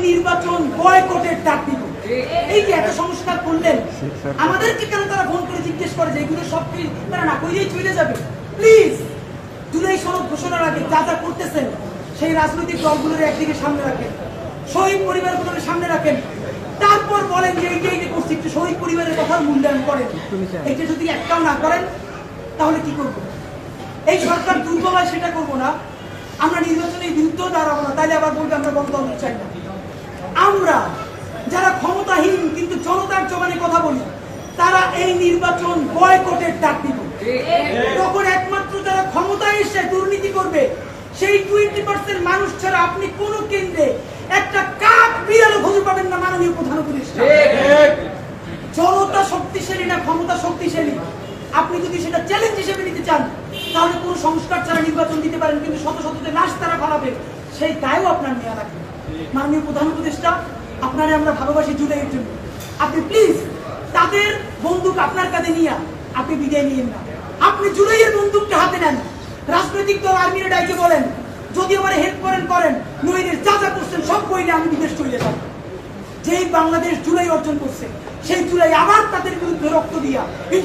নির্বাচন বয়কটের ডাক দিব। এই যে এত সংস্কার করলেন, আমাদেরকে কেন তারা ফোন করে জিজ্ঞেস করে যে এগুলো সব কি তারা না কইলেই চলে যাবে? প্লিজ জুলাই সনদ ঘোষণার আগে যা যা করতেছেন সেই রাজনৈতিক দলগুলোর একদিকে সামনে রাখেন, শহীদ পরিবারগুলোর সামনে রাখেন, তারপর বলেন যে এইটা করছি, একটু শহীদ পরিবারের কথা মূল্যায়ন করেন। এটা যদি একটাও না করেন তাহলে কি করবো? এই সরকার দুর্বল হয় সেটা করবো না, আমরা নির্বাচনের বিরুদ্ধেও দাঁড়াবো না, তাইলে আবার বলবে আমরা গণতন্ত্র চাই না। আমরা যারা ক্ষমতাহীন কিন্তু জনতার জবানে কথা বলি, তারা এই নির্বাচন বয়কটের ডাক দিব। তখন একমাত্র যারা ক্ষমতায় এসে দুর্নীতি করবে সেই 20% মানুষ ছাড়া আপনি কোন কেন্দ্রে একটা কাক বিড়ালও খুঁজে পাবেন না। মাননীয় প্রধান উপদেষ্টা, জনতা শক্তিশালী না ক্ষমতা শক্তিশালী, আপনি যদি সেটা চ্যালেঞ্জ হিসেবে নিতে চান তাহলে কোন সংস্কার ছাড়া নির্বাচন দিতে পারেন, কিন্তু শত শত যে লাশ তারা ফালাবে সেই দায়ও আপনার নেওয়া লাগবে। মাননীয় প্রধান উপদেষ্টা, আপনারে আমরা ভালোবাসি জুলাইয়ের জন্য, আপনি প্লিজ তাদের বন্দুক আপনার কাছে নিয়ে আপনি বিদায় নিয়েন না। আপনি জুলাইয়ের বন্দুকটা হাতে নেন, রাজনৈতিক দল আর্মিরা ডাইকে বলেন যদি আমার হেল্প করেন নইনের যা যা করছেন সব কইলে আমি বিদেশ চলে যাব। যেই বাংলাদেশ জুলাই অর্জন করছে সেই জুলাই আবার তাদের বিরুদ্ধে রক্ত দিয়া